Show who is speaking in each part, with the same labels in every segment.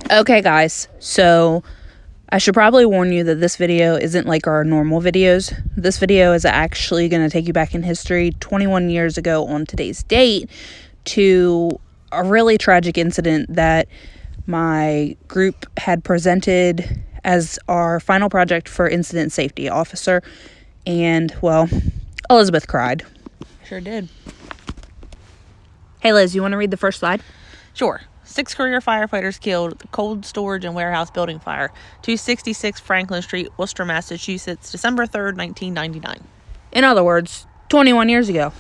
Speaker 1: Okay, guys, so I should probably warn you that this video isn't like our normal videos. This video is actually going to take you back in history 21 years ago on today's date to a really tragic incident that my group had presented as our final project for incident safety officer. And, well, Elizabeth cried.
Speaker 2: Sure did.
Speaker 1: Hey, Liz, you want to read the first slide?
Speaker 2: Sure. 6 career firefighters killed at the cold storage and warehouse building fire, 266 Franklin Street, Worcester, Massachusetts, December 3rd, 1999.
Speaker 1: In other words, 21 years ago.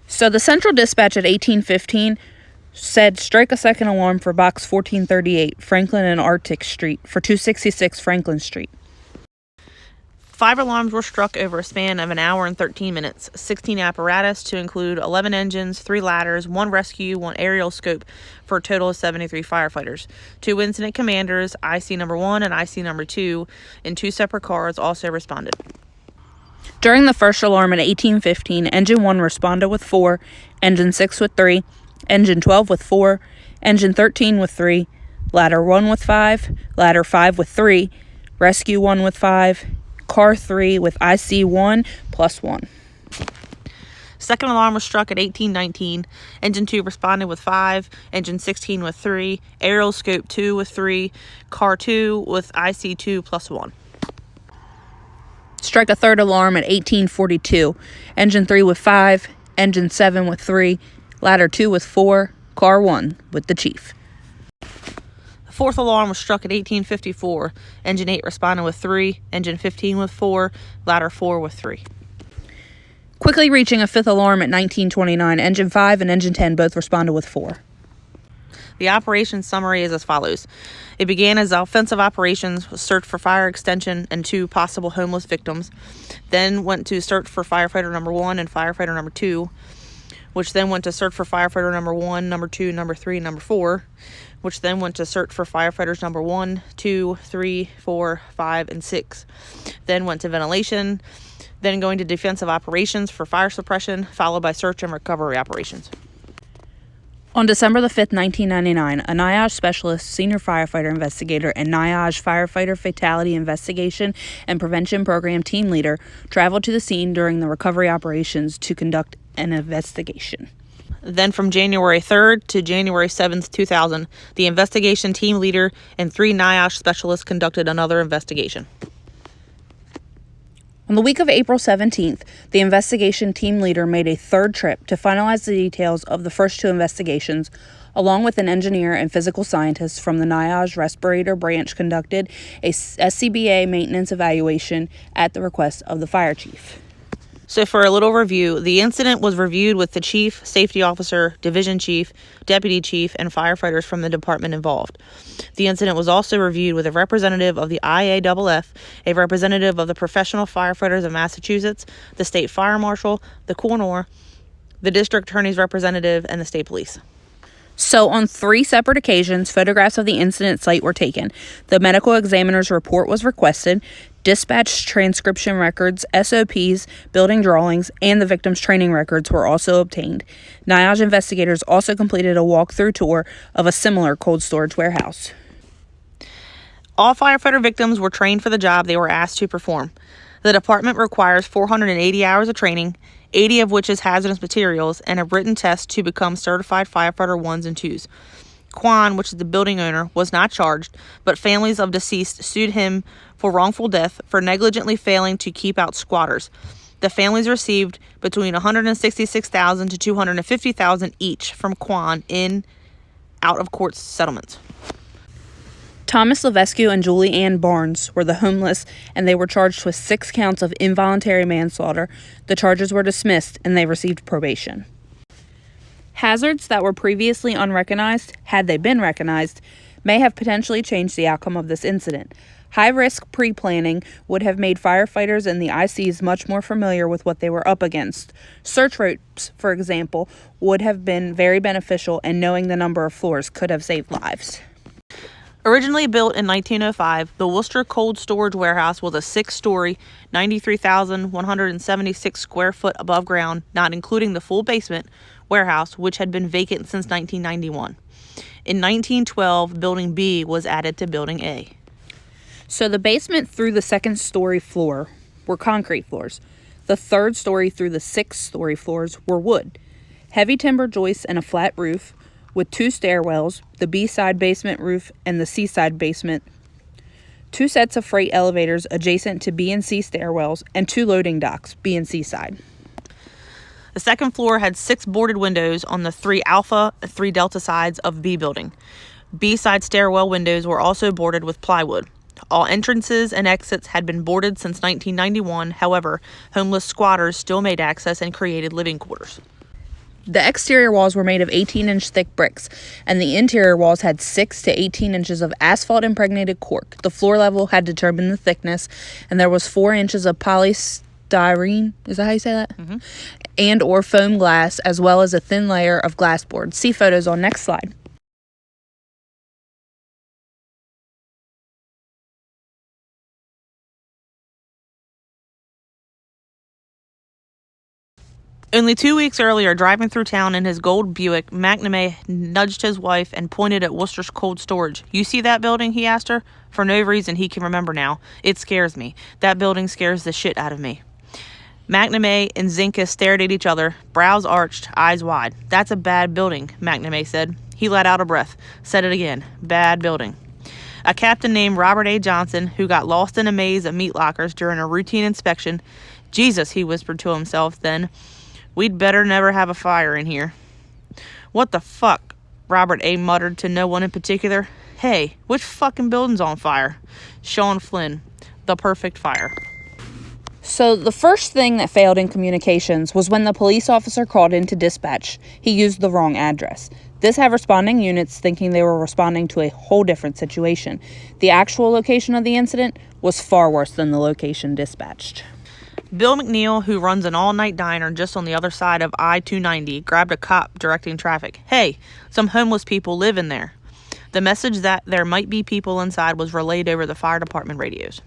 Speaker 1: So the central dispatch at 1815 said, strike a second alarm for box 1438, Franklin and Arctic Street, for 266 Franklin Street.
Speaker 2: 5 alarms were struck over a span of an hour and 13 minutes. 16 apparatus to include 11 engines, 3 ladders, 1 rescue, 1 aerial scope for a total of 73 firefighters. 2 incident commanders, IC number 1 and IC number 2, in 2 separate cars also responded.
Speaker 1: During the first alarm at 1815, Engine 1 responded with 4, Engine 6 with 3, Engine 12 with 4, Engine 13 with 3, Ladder 1 with 5, Ladder 5 with 3, Rescue 1 with 5, Car 3 with IC 1 plus 1.
Speaker 2: Second alarm was struck at 1819. Engine 2 responded with 5, Engine 16 with 3, Aerial Scope 2 with 3, Car 2 with IC 2 plus 1.
Speaker 1: Strike a third alarm at 1842. Engine 3 with 5, Engine 7 with 3, Ladder 2 with 4, Car 1 with the chief.
Speaker 2: Fourth alarm was struck at 1854. Engine 8 responded with 3, Engine 15 with 4, Ladder 4 with 3.
Speaker 1: Quickly reaching a fifth alarm at 1929, Engine 5 and Engine 10 both responded with 4.
Speaker 2: The operation summary is as follows. It began as offensive operations with search for fire extension and 2 possible homeless victims, then went to search for firefighter number 1 and firefighter number 2, which then went to search for firefighter number 1, number 2, number 3, and number 4, which then went to search for firefighters number 1, 2, 3, 4, 5, and 6. Then went to ventilation, then going to defensive operations for fire suppression, followed by search and recovery operations.
Speaker 1: On December the 5th, 1999, a NIOSH specialist, senior firefighter investigator, and NIOSH firefighter fatality investigation and prevention program team leader traveled to the scene during the recovery operations to conduct an investigation.
Speaker 2: Then from January 3rd to January 7th, 2000, the investigation team leader and 3 NIOSH specialists conducted another investigation.
Speaker 1: On the week of April 17th, the investigation team leader made a third trip to finalize the details of the first 2 investigations, along with an engineer and physical scientist from the NIOSH respirator branch conducted a SCBA maintenance evaluation at the request of the fire chief.
Speaker 2: So for a little review, the incident was reviewed with the chief, safety officer, division chief, deputy chief, and firefighters from the department involved. The incident was also reviewed with a representative of the IAFF, a representative of the Professional Firefighters of Massachusetts, the state fire marshal, the coroner, the district attorney's representative, and the state police.
Speaker 1: So on 3 separate occasions, photographs of the incident site were taken. The medical examiner's report was requested. Dispatch transcription records, SOPs, building drawings, and the victim's training records were also obtained. NIOSH investigators also completed a walkthrough tour of a similar cold storage warehouse.
Speaker 2: All firefighter victims were trained for the job they were asked to perform. The department requires 480 hours of training, 80 of which is hazardous materials, and a written test to become certified firefighter 1s and 2s. Quan, which is the building owner, was not charged, but families of deceased sued him for wrongful death for negligently failing to keep out squatters. The families received between $166,000 to $250,000 each from Quan in out-of-court settlements.
Speaker 1: Thomas Levesque and Julie Ann Barnes were the homeless, and they were charged with 6 counts of involuntary manslaughter. The charges were dismissed, and they received probation. Hazards that were previously unrecognized, had they been recognized, may have potentially changed the outcome of this incident. High-risk pre-planning would have made firefighters and the ICs much more familiar with what they were up against. Search ropes, for example, would have been very beneficial, and knowing the number of floors could have saved lives.
Speaker 2: Originally built in 1905, the Worcester Cold Storage Warehouse was a 6-story, 93,176 square foot above ground, not including the full basement, warehouse, which had been vacant since 1991. In 1912, Building B was added to Building A.
Speaker 1: So the basement through the second-story floor were concrete floors. The third story through the sixth-story floors were wood. Heavy timber joists and a flat roof with 2 stairwells, the B-side basement roof and the C-side basement. 2 sets of freight elevators adjacent to B and C stairwells, and 2 loading docks, B and C side.
Speaker 2: The second floor had 6 boarded windows on the 3 alpha and 3 delta sides of B building. B-side stairwell windows were also boarded with plywood. All entrances and exits had been boarded since 1991. However, homeless squatters still made access and created living quarters.
Speaker 1: The exterior walls were made of 18-inch thick bricks, and the interior walls had 6 to 18 inches of asphalt-impregnated cork. The floor level had determined the thickness, and there was 4 inches of polystyrene, is that how you say that?
Speaker 2: Mm-hmm.
Speaker 1: And or foam glass, as well as a thin layer of glass board. See photos on next slide.
Speaker 2: Only 2 weeks earlier, driving through town in his gold Buick, McNamee nudged his wife and pointed at Worcester's cold storage. "You see that building?" he asked her. For no reason he can remember now. "It scares me. That building scares the shit out of me." McNamee and Zinka stared at each other, brows arched, eyes wide. "That's a bad building," McNamee said. He let out a breath. Said it again. "Bad building." A captain named Robert A. Johnson, who got lost in a maze of meat lockers during a routine inspection. "Jesus," he whispered to himself then. "We'd better never have a fire in here." "What the fuck?" Robert A. muttered to no one in particular. "Hey, which fucking building's on fire?" Sean Flynn. The perfect fire.
Speaker 1: So the first thing that failed in communications was when the police officer called into dispatch. He used the wrong address. This had responding units thinking they were responding to a whole different situation. The actual location of the incident was far worse than the location dispatched.
Speaker 2: Bill McNeil, who runs an all-night diner just on the other side of I-290, grabbed a cop directing traffic. "Hey, some homeless people live in there." The message that there might be people inside was relayed over the fire department radios.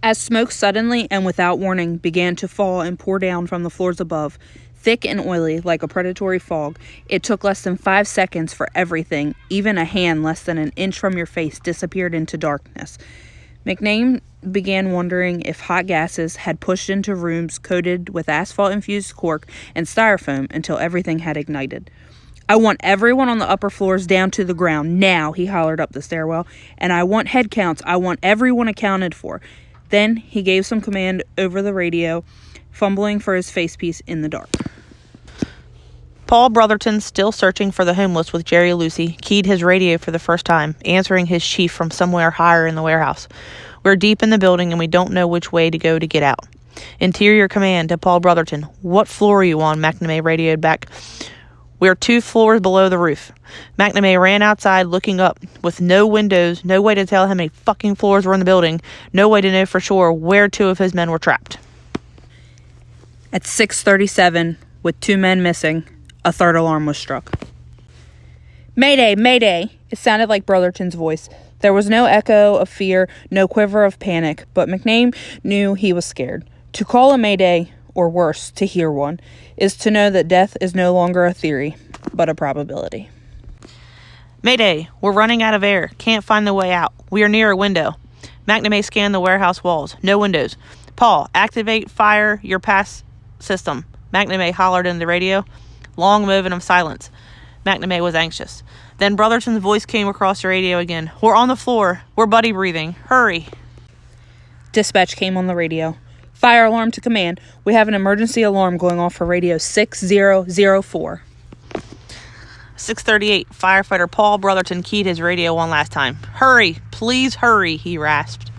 Speaker 1: As smoke suddenly and without warning began to fall and pour down from the floors above, thick and oily like a predatory fog, it took less than 5 seconds for everything, even a hand less than an inch from your face, disappeared into darkness. McNamee began wondering if hot gases had pushed into rooms coated with asphalt-infused cork and styrofoam until everything had ignited. "I want everyone on the upper floors down to the ground, now," he hollered up the stairwell. "And I want head counts. I want everyone accounted for." Then he gave some command over the radio, fumbling for his facepiece in the dark.
Speaker 2: Paul Brotherton, still searching for the homeless with Jerry Lucy, keyed his radio for the first time, answering his chief from somewhere higher in the warehouse. "We're deep in the building and we don't know which way to go to get out." Interior command to Paul Brotherton. "What floor are you on?" McNamee radioed back. "We're 2 floors below the roof." McNamee ran outside looking up. With no windows, no way to tell how many fucking floors were in the building, no way to know for sure where 2 of his men were trapped.
Speaker 1: At 6:37, with 2 men missing, a third alarm was struck. "Mayday, mayday!" It sounded like Brotherton's voice. There was no echo of fear, no quiver of panic, but McNamee knew he was scared. To call a mayday, or worse, to hear one, is to know that death is no longer a theory, but a probability.
Speaker 2: "Mayday, we're running out of air. Can't find the way out. We are near a window." McNamee scanned the warehouse walls. No windows. "Paul, activate fire your pass system," McNamee hollered in the radio. Long moment of silence. McNamee was anxious. Then Brotherton's voice came across the radio again. "We're on the floor. We're buddy breathing. Hurry."
Speaker 1: Dispatch came on the radio. "Fire alarm to command. We have an emergency alarm going off for radio 6004.
Speaker 2: 6:38. Firefighter Paul Brotherton keyed his radio one last time. "Hurry. Please hurry," he rasped.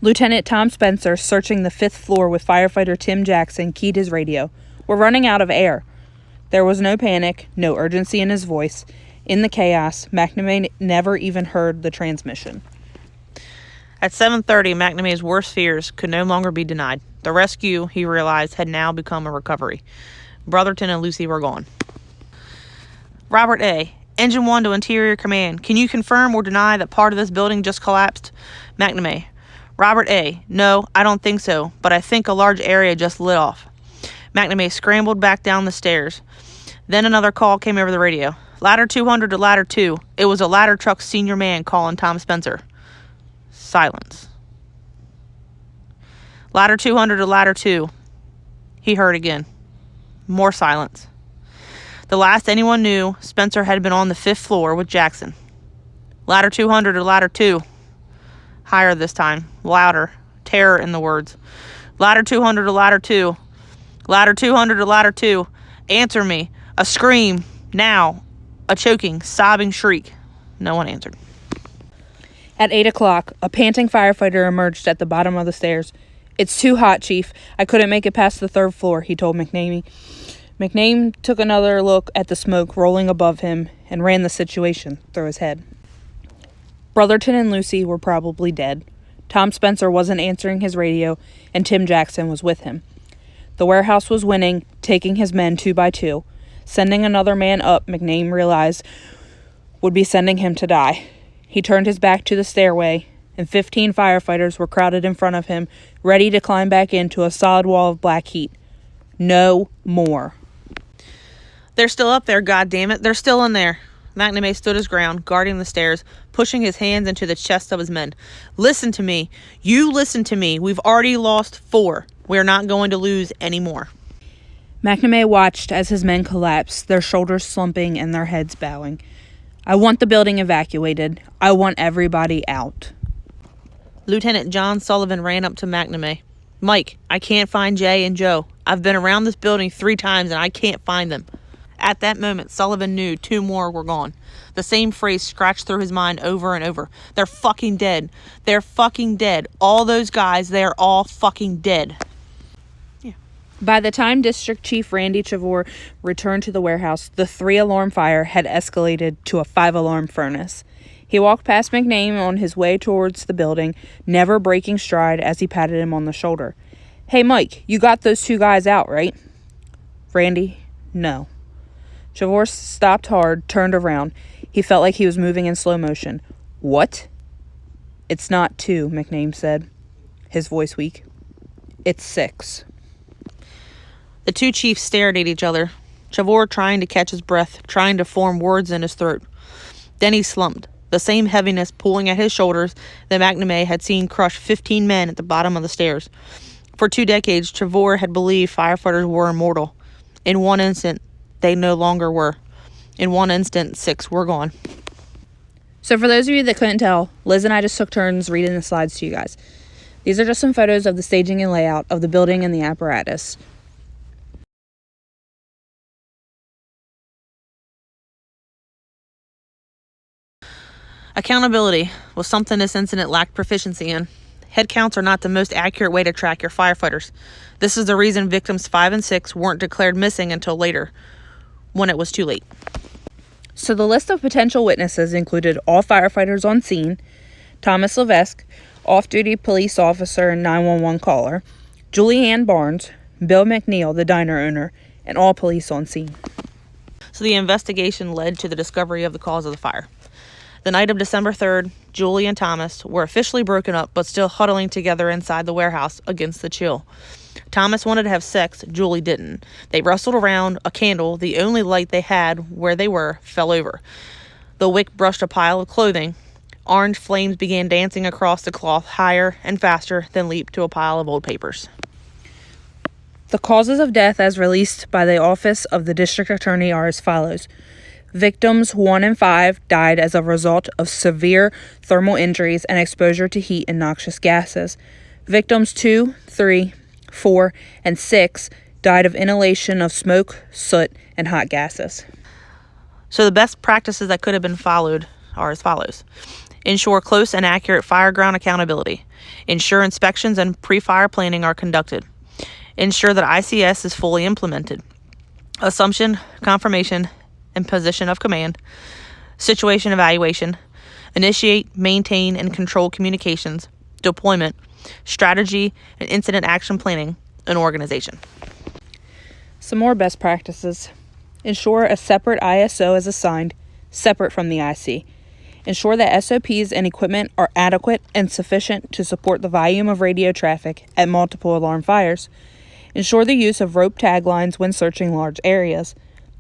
Speaker 1: Lieutenant Tom Spencer, searching the 5th floor with firefighter Tim Jackson, keyed his radio. "We're running out of air." There was no panic, no urgency in his voice. In the chaos, McNamee never even heard the transmission.
Speaker 2: At 7:30, McNamee's worst fears could no longer be denied. The rescue, he realized, had now become a recovery. Brotherton and Lucy were gone. Robert A., Engine 1 to Interior Command. Can you confirm or deny that part of this building just collapsed? McNamee. Robert A., no, I don't think so, but I think a large area just lit off. McNamee scrambled back down the stairs. Then another call came over the radio. Ladder 200 to ladder 2. It was a ladder truck senior man calling Tom Spencer. Silence. Ladder 200 to ladder 2. He heard again. More silence. The last anyone knew, Spencer had been on the 5th floor with Jackson. Ladder 200 to ladder 2. Higher this time. Louder. Terror in the words. Ladder 200 to ladder 2. Ladder 200 to ladder 2. Answer me. A scream. Now. A choking, sobbing shriek. No one answered.
Speaker 1: At 8 o'clock, a panting firefighter emerged at the bottom of the stairs. "It's too hot, Chief. I couldn't make it past the 3rd floor," he told McNamee. McNamee took another look at the smoke rolling above him and ran the situation through his head. Brotherton and Lucy were probably dead. Tom Spencer wasn't answering his radio, and Tim Jackson was with him. The warehouse was winning, taking his men 2 by 2. Sending another man up, McNamee realized, would be sending him to die. He turned his back to the stairway, and 15 firefighters were crowded in front of him, ready to climb back into a solid wall of black heat. No more.
Speaker 2: They're still up there, goddammit. They're still in there. McNamee stood his ground, guarding the stairs, pushing his hands into the chests of his men. Listen to me. You listen to me. We've already lost 4. We're not going to lose any more.
Speaker 1: McNamee watched as his men collapsed, their shoulders slumping and their heads bowing. "I want the building evacuated. I want everybody out."
Speaker 2: Lieutenant John Sullivan ran up to McNamee. "Mike, I can't find Jay and Joe. I've been around this building 3 times and I can't find them." At that moment, Sullivan knew 2 more were gone. The same phrase scratched through his mind over and over. They're fucking dead. They're fucking dead. All those guys, they're all fucking dead.
Speaker 1: By the time District Chief Randy Chavour returned to the warehouse, the 3-alarm fire had escalated to a 5-alarm furnace. He walked past McNamee on his way towards the building, never breaking stride as he patted him on the shoulder. "Hey, Mike, you got those 2 guys out, right?" "Randy, no." Chavour stopped hard, turned around. He felt like he was moving in slow motion. "What?" "It's not 2, McNamee said, his voice weak. "It's 6.
Speaker 2: The 2 chiefs stared at each other, Chavour trying to catch his breath, trying to form words in his throat. Then he slumped, the same heaviness pulling at his shoulders that McNamee had seen crush 15 men at the bottom of the stairs. For 2 decades, Chavour had believed firefighters were immortal. In one instant, they no longer were. In one instant, 6 were gone.
Speaker 1: So for those of you that couldn't tell, Liz and I just took turns reading the slides to you guys. These are just some photos of the staging and layout of the building and the apparatus.
Speaker 2: Accountability was something this incident lacked proficiency in. Head counts are not the most accurate way to track your firefighters. This is the reason victims 5 and 6 weren't declared missing until later, when it was too late.
Speaker 1: So the list of potential witnesses included all firefighters on scene, Thomas Levesque, off-duty police officer and 911 caller, Julie Ann Barnes, Bill McNeil, the diner owner, and all police on scene.
Speaker 2: So the investigation led to the discovery of the cause of the fire. The night of December 3rd, Julie and Thomas were officially broken up but still huddling together inside the warehouse against the chill. Thomas wanted to have sex, Julie didn't. They wrestled around, a candle, the only light they had where they were, fell over. The wick brushed a pile of clothing. Orange flames began dancing across the cloth higher and faster, then leaped to a pile of old papers.
Speaker 1: The causes of death as released by the Office of the District Attorney are as follows. Victims 1 and 5 died as a result of severe thermal injuries and exposure to heat and noxious gases. Victims 2, 3, 4, and 6 died of inhalation of smoke, soot, and hot gases.
Speaker 2: So the best practices that could have been followed are as follows. Ensure close and accurate fireground accountability. Ensure inspections and pre-fire planning are conducted. Ensure that ICS is fully implemented. Assumption, confirmation, and position of command. Situation evaluation. Initiate, maintain, and control communications. Deployment. Strategy and incident action planning. And organization.
Speaker 1: Some more best practices. Ensure a separate ISO is assigned, separate from the IC. Ensure that SOPs and equipment are adequate and sufficient to support the volume of radio traffic at multiple alarm fires. Ensure the use of rope taglines when searching large areas.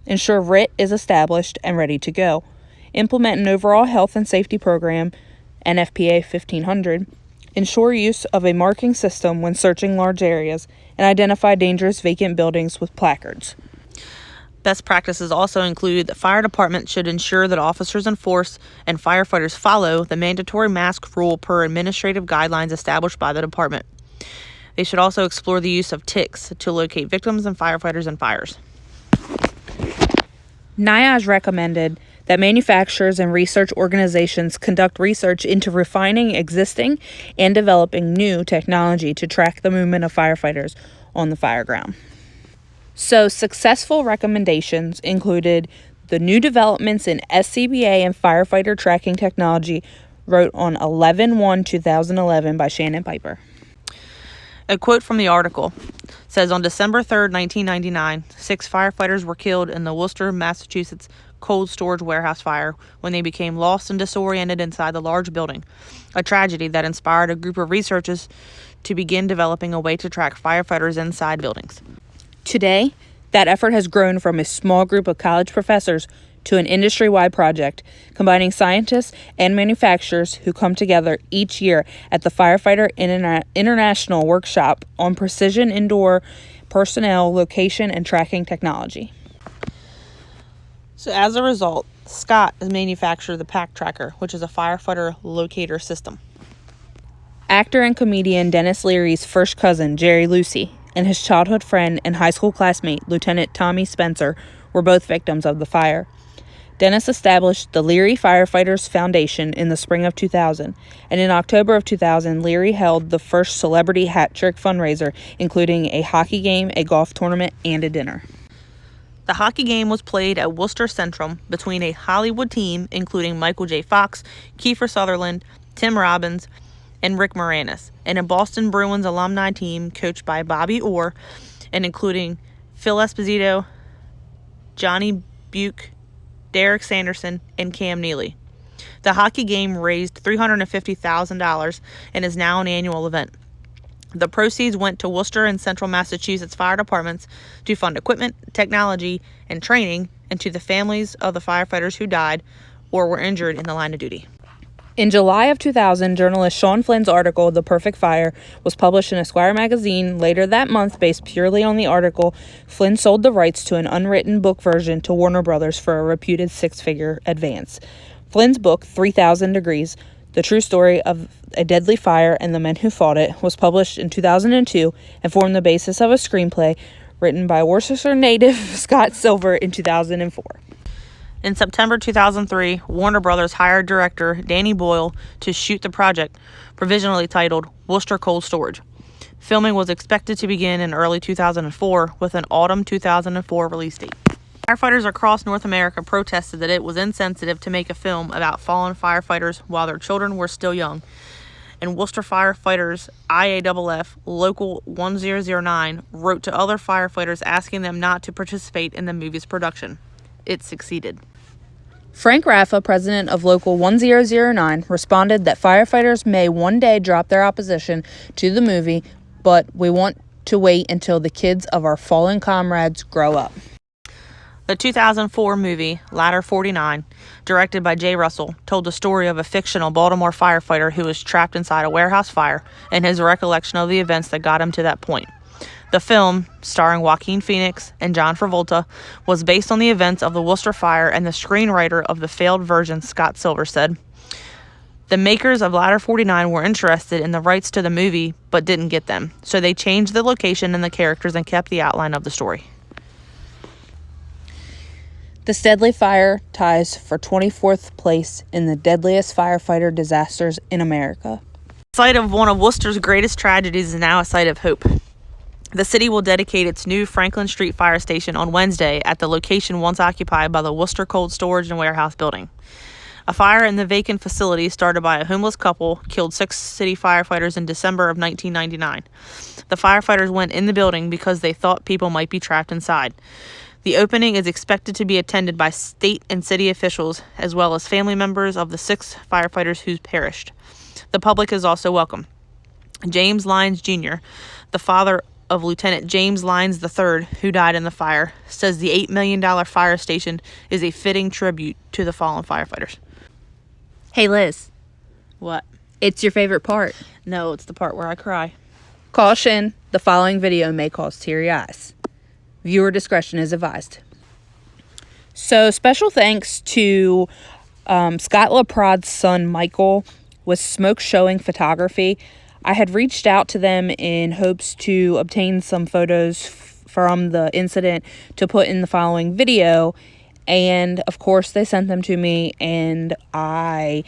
Speaker 1: ensure RIT is established and ready to go, implement an overall health and safety program, NFPA 1500, ensure use of a marking system when searching large areas, and identify dangerous vacant buildings with placards.
Speaker 2: Best practices also include that fire departments should ensure that officers enforce and firefighters follow the mandatory mask rule per administrative guidelines established by the department. They should also explore the use of ticks to locate victims and firefighters in fires.
Speaker 1: NIOSH recommended that manufacturers and research organizations conduct research into refining existing and developing new technology to track the movement of firefighters on the fire ground. So, successful recommendations included the new developments in SCBA and firefighter tracking technology, wrote on 11/1/2011 by Shannon Piper.
Speaker 2: A quote from the article says, on December 3rd, 1999, 6 firefighters were killed in the Worcester, Massachusetts cold storage warehouse fire when they became lost and disoriented inside the large building, a tragedy that inspired a group of researchers to begin developing a way to track firefighters inside buildings.
Speaker 1: Today, that effort has grown from a small group of college professors to an industry-wide project, combining scientists and manufacturers who come together each year at the Firefighter International Workshop on precision indoor personnel, location, and tracking technology.
Speaker 2: So as a result, Scott has manufactured the Pack Tracker, which is a firefighter locator system.
Speaker 1: Actor and comedian Dennis Leary's first cousin, Jerry Lucy, and his childhood friend and high school classmate, Lieutenant Tommy Spencer, were both victims of the fire. Dennis established the Leary Firefighters Foundation in the spring of 2000, and in October of 2000, Leary held the first celebrity hat trick fundraiser, including a hockey game, a golf tournament, and a dinner.
Speaker 2: The hockey game was played at Worcester Centrum between a Hollywood team including Michael J. Fox, Kiefer Sutherland, Tim Robbins, and Rick Moranis, and a Boston Bruins alumni team coached by Bobby Orr and including Phil Esposito, Johnny Buke, Derek Sanderson, and Cam Neely. The hockey game raised $350,000 and is now an annual event. The proceeds went to Worcester and Central Massachusetts fire departments to fund equipment, technology, and training, and to the families of the firefighters who died or were injured in the line of duty.
Speaker 1: In July of 2000, journalist Sean Flynn's article, The Perfect Fire, was published in Esquire magazine. Later that month, based purely on the article, Flynn sold the rights to an unwritten book version to Warner Brothers for a reputed six-figure advance. Flynn's book, 3,000 Degrees, The True Story of a Deadly Fire and the Men Who Fought It, was published in 2002 and formed the basis of a screenplay written by Worcester native Scott Silver in 2004.
Speaker 2: In September 2003, Warner Brothers hired director Danny Boyle to shoot the project, provisionally titled Worcester Cold Storage. Filming was expected to begin in early 2004 with an autumn 2004 release date. Firefighters across North America protested that it was insensitive to make a film about fallen firefighters while their children were still young, and Worcester Firefighters IAFF Local 1009 wrote to other firefighters asking them not to participate in the movie's production. It succeeded.
Speaker 1: Frank Raffa, president of Local 1009, responded that firefighters may one day drop their opposition to the movie, but we want to wait until the kids of our fallen comrades grow up.
Speaker 2: The 2004 movie, Ladder 49, directed by Jay Russell, told the story of a fictional Baltimore firefighter who was trapped inside a warehouse fire and his recollection of the events that got him to that point. The film, starring Joaquin Phoenix and John Travolta, was based on the events of the Worcester fire, and the screenwriter of the failed version, Scott Silver, said, "The makers of Ladder 49 were interested in the rights to the movie, but didn't get them, so they changed the location and the characters and kept the outline of the story."
Speaker 1: This deadly fire ties for 24th place in the deadliest firefighter disasters in America.
Speaker 2: The site of one of Worcester's greatest tragedies is now a site of hope. The city will dedicate its new Franklin Street Fire Station on Wednesday at the location once occupied by the Worcester Cold Storage and Warehouse Building. A fire in the vacant facility started by a homeless couple killed 6 city firefighters in December of 1999. The firefighters went in the building because they thought people might be trapped inside. The opening is expected to be attended by state and city officials, as well as family members of the 6 firefighters who perished. The public is also welcome. James Lyons Jr., the father of Lieutenant James Lyons III, who died in the fire, says the $8 million fire station is a fitting tribute to the fallen firefighters.
Speaker 1: Hey, Liz.
Speaker 2: What?
Speaker 1: It's your favorite part.
Speaker 2: No, it's the part where I cry.
Speaker 1: Caution, the following video may cause teary eyes. Viewer discretion is advised. So, special thanks to Scott LaPrad's son, Michael, with Smoke Showing Photography. I had reached out to them in hopes to obtain some photos from the incident to put in the following video. And, of course, they sent them to me, and I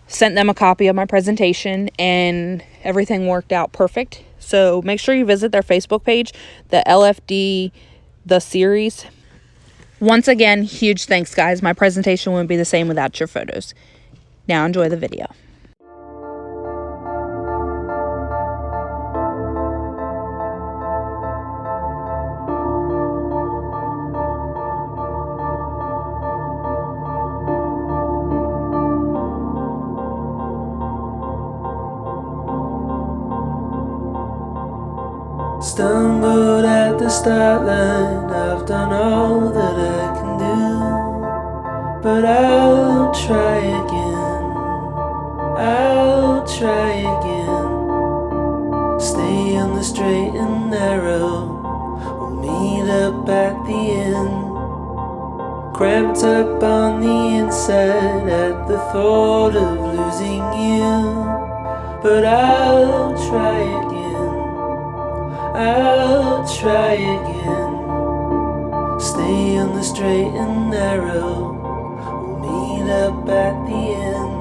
Speaker 1: sent them a copy of my presentation, and everything worked out perfect. So make sure you visit their Facebook page, the LFD, the series. Once again, huge thanks, guys. My presentation wouldn't be the same without your photos. Now enjoy the video.
Speaker 3: Stumbled at the start line, I've done all that I can do, but I'll try again, I'll try again. Stay on the straight and narrow, we'll meet up at the end. Cramped up on the inside at the thought of losing you, but I'll try again, I'll try again. Stay on the straight and narrow, we'll meet up at the end.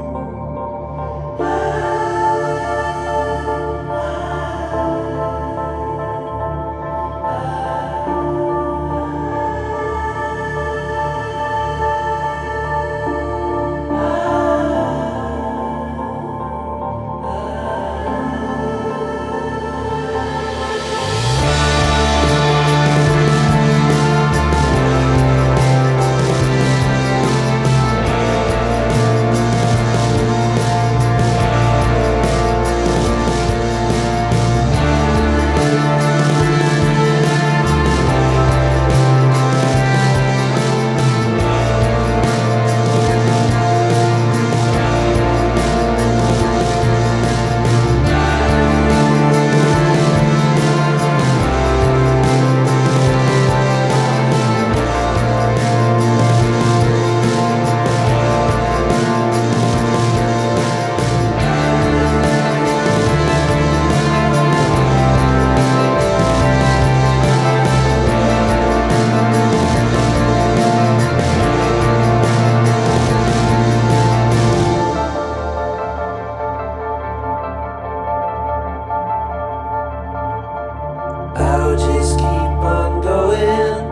Speaker 3: I'll just keep on going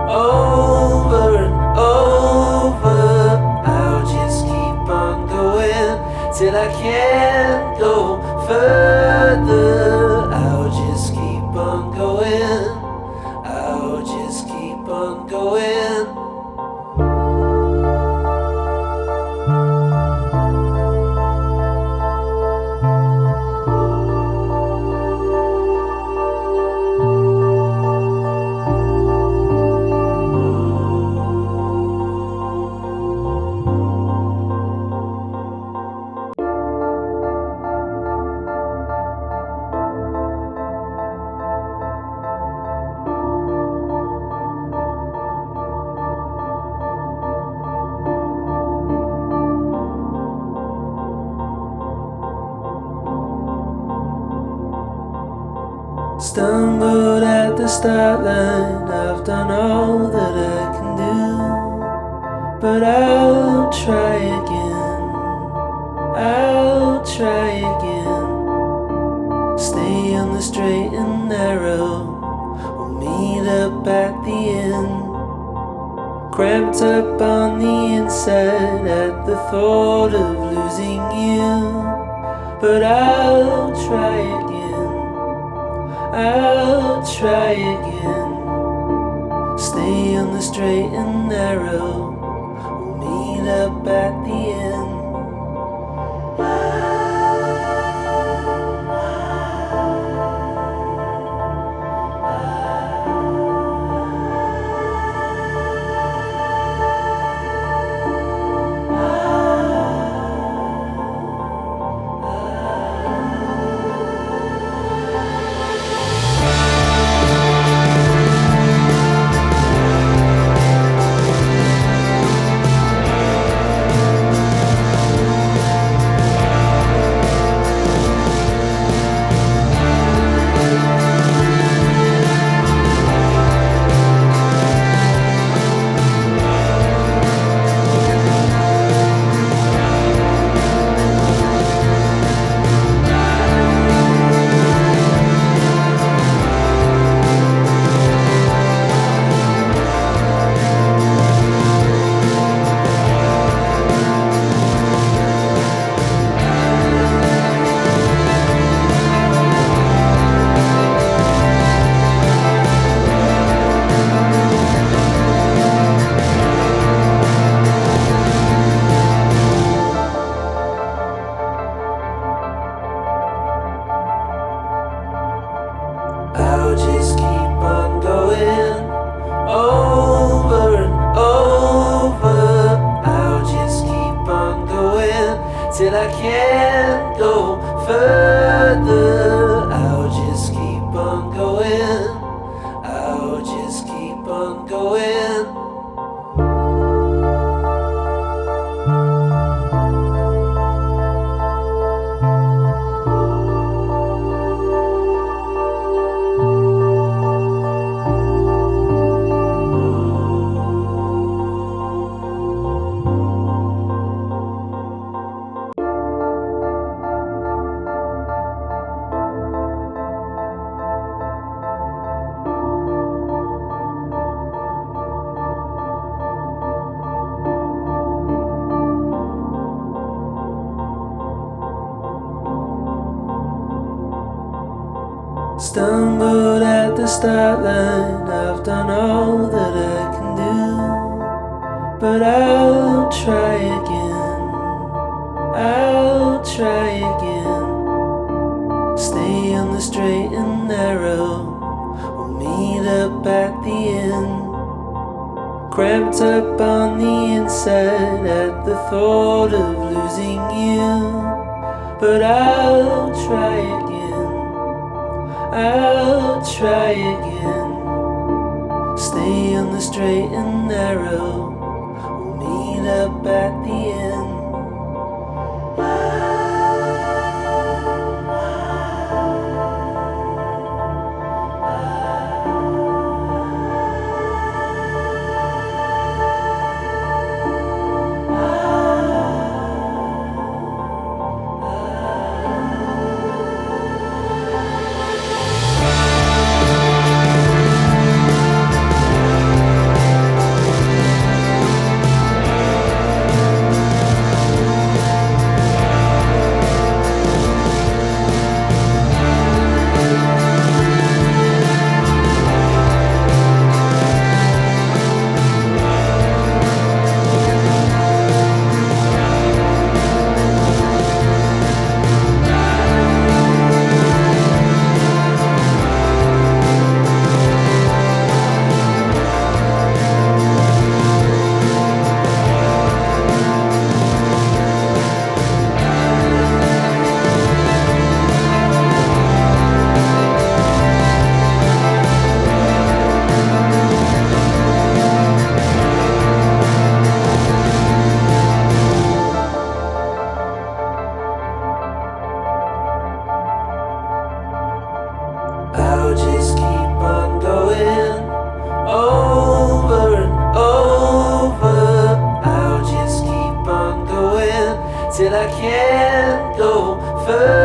Speaker 3: over and over. I'll just keep on going till I can't go further. I'll just keep on going, I'll just keep on going. Stumbled at the start line, I've done all that I can do, but I'll try again, I'll try again. Stay on the straight and narrow, we'll meet up at the end. Cramped up on the inside at the thought of losing you, but I'll try again, I'll try again. Stay on the straight and narrow, we'll meet up at the end. I can't go further. I'll just keep on going. I'll just keep on going. Stumbled at the start line, I've done all that I can do, but I'll try again, I'll try again. Stay on the straight and narrow, we'll meet up at the end. Cramped up on the inside at the thought of losing you, but I'll try again, I'll try again. Stay on the straight and narrow, we'll meet up at the end. I'll just keep on going over and over. I'll just keep on going till I can't go further.